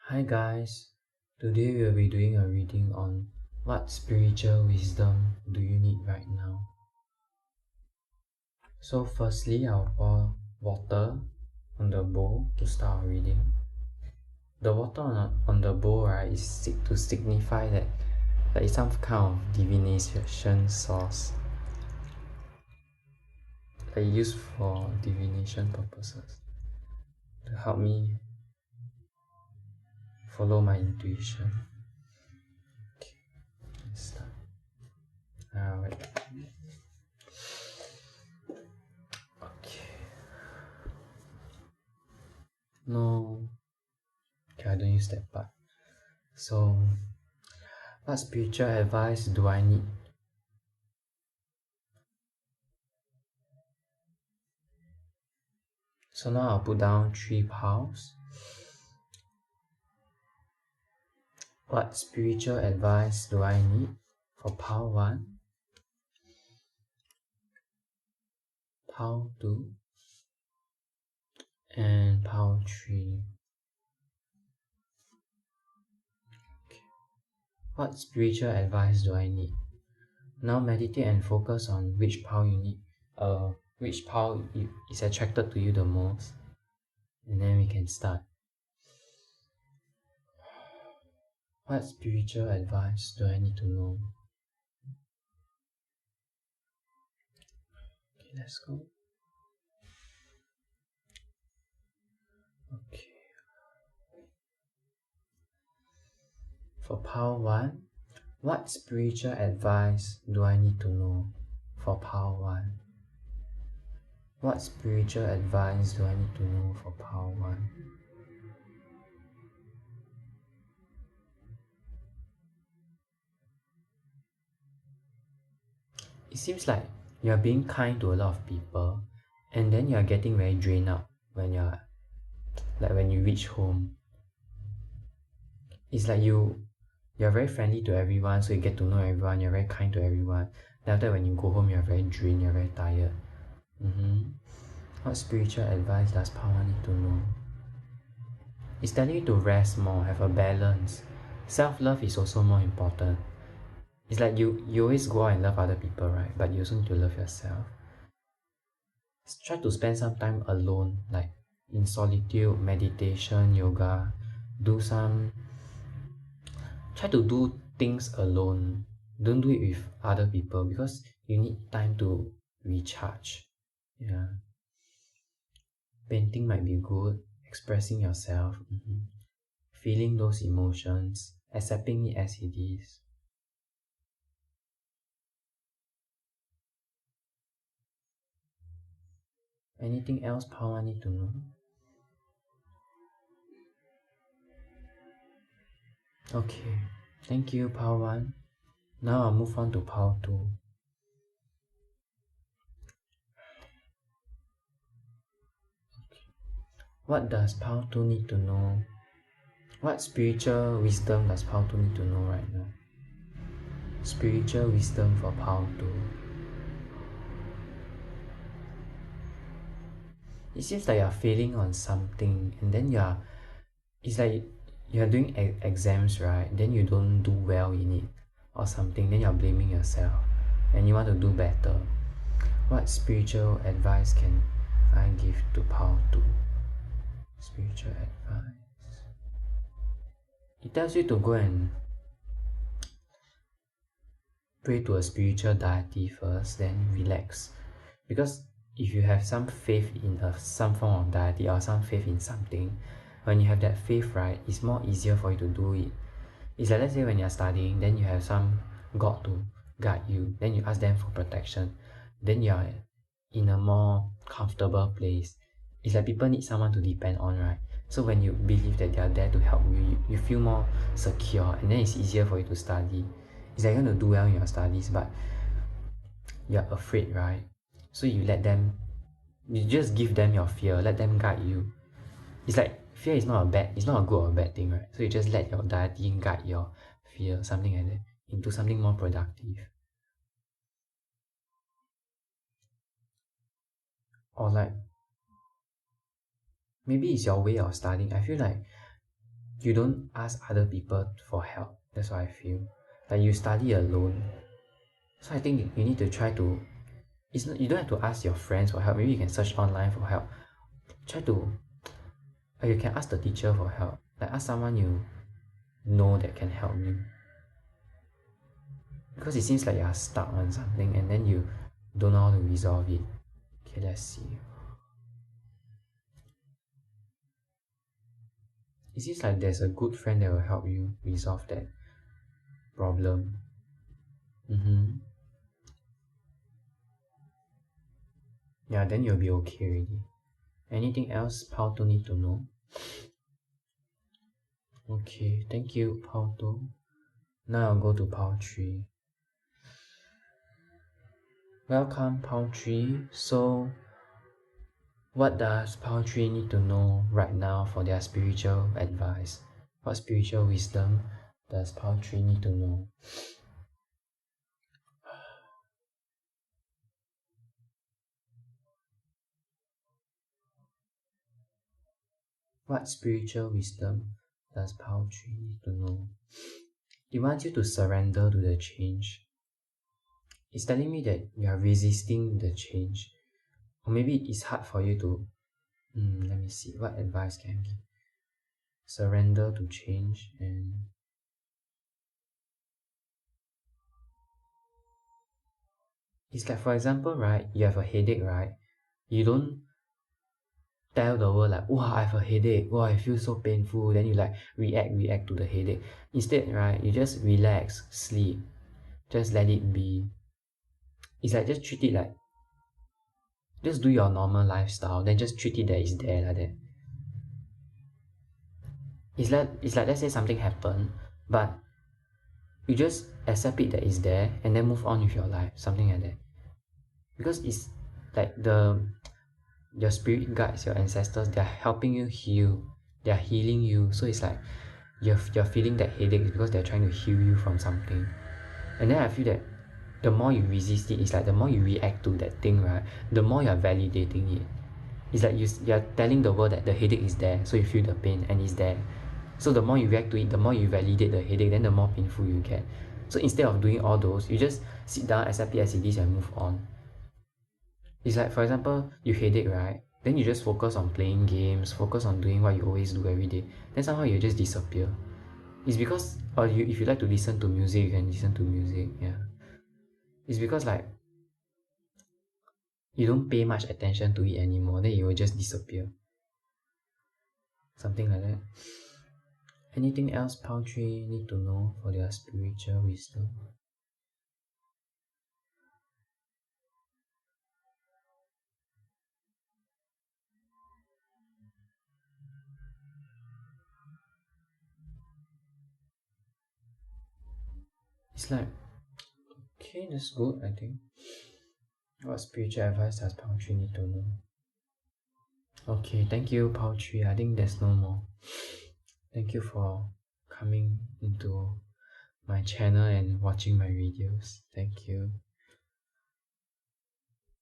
Hi guys, today we'll be doing a reading on what spiritual wisdom do you need right now. So firstly, I'll pour water on the bowl to start our reading. The water on the bowl, right, is to signify that there is some kind of divination source that I use for divination purposes to help me follow my intuition. Okay, let's start. Wait. Okay. No. Okay, I don't use that part. So, what spiritual advice do I need? So now I'll put down 3 piles. What spiritual advice do I need for pile 1, pile 2, and pile 3? Okay. What spiritual advice do I need? Now meditate and focus on which pile you need, which pile is attracted to you the most, and then we can start. What spiritual advice do I need to know? Okay, let's go. Okay. For pile 1, what spiritual advice do I need to know for pile 1? What spiritual advice do I need to know for pile 1? It seems like you are being kind to a lot of people, and then you are getting very drained out when you reach home. It's like you're very friendly to everyone, so you get to know everyone, you're very kind to everyone. Then after when you go home, you're very drained, you're very tired. What spiritual advice does pile 1 need to know? It's telling you to rest more, have a balance. Self-love is also more important. It's like you always go out and love other people, right? But you also need to love yourself. Try to spend some time alone, like in solitude, meditation, yoga. Try to do things alone. Don't do it with other people because you need time to recharge. Yeah. Painting might be good. Expressing yourself. Feeling those emotions. Accepting it as it is. Anything else pile 1 need to know? Okay, thank you pile 1. Now I'll move on to pile 2. Okay. What does pile 2 need to know? What spiritual wisdom does pile 2 need to know right now? Spiritual wisdom for pile 2. It seems like you're failing on something, and then it's like you're doing exams, right? Then you don't do well in it or something, then you're blaming yourself and you want to do better. What spiritual advice can I give to pile 2? Spiritual advice. It tells you to go and pray to a spiritual deity first, then relax. Because if you have some faith in some form of deity or some faith in something, when you have that faith, right, it's more easier for you to do it. It's like, let's say when you're studying, then you have some God to guide you, then you ask them for protection, then you're in a more comfortable place. It's like people need someone to depend on, right? So when you believe that they are there to help you, you feel more secure, and then it's easier for you to study. It's like you're going to do well in your studies, but you're afraid, right? So you just give them your fear, let them guide you. It's like fear is not a good or a bad thing, right? So you just let your deity guide your fear, something like that, into something more productive. Or like, maybe it's your way of studying. I feel like you don't ask other people for help. That's what I feel. Like you study alone. So I think you need to try to, it's not, you don't have to ask your friends for help. Maybe you can search online for help. Try to, or you can ask the teacher for help. Like ask someone you know that can help you. Because it seems like you are stuck on something and then you don't know how to resolve it. Okay, let's see. It seems like there's a good friend that will help you resolve that problem. Yeah, then you'll be okay already. Anything else Pauto need to know? Okay, thank you, Pauto. Now I'll go to Pau 3. Welcome, Pau 3. So, what does Pau 3 need to know right now for their spiritual advice? What spiritual wisdom does Pau 3 need to know? What spiritual wisdom does Pau 3 need to know? It wants you to surrender to the change. It's telling me that you are resisting the change. Or maybe it's hard for you to... let me see, what advice can I give? Surrender to change and... It's like, for example, right, you have a headache, right? You don't tell the world like, wow, I have a headache, wow, I feel so painful, then you like react to the headache. Instead, right, you just relax, sleep, just let it be. It's like, just treat it like, just do your normal lifestyle, then just treat it that it's there like that. It's like let's say something happened, but you just accept it that it's there and then move on with your life, something like that. Because it's like your spirit guides, your ancestors, they're helping you heal, they're healing you. So it's like you're feeling that headache is because they're trying to heal you from something. And then I feel that the more you resist it, it's like the more you react to that thing, right, the more you're validating it. It's like you're telling the world that the headache is there, so you feel the pain and it's there. So the more you react to it, the more you validate the headache, then the more painful you get. So instead of doing all those, you just sit down, accept it as it is and move on. It's like, for example, you headache, right? Then you just focus on playing games, focus on doing what you always do every day. Then somehow you just disappear. It's because, or if you like to listen to music, you can listen to music, yeah. It's because like, you don't pay much attention to it anymore, then it will just disappear. Something like that. Anything else Poultry need to know for their spiritual wisdom? It's like, okay, that's good, I think. What spiritual advice does Poultry need to know? Okay, thank you, Poultry. I think there's no more. Thank you for coming into my channel and watching my videos. Thank you.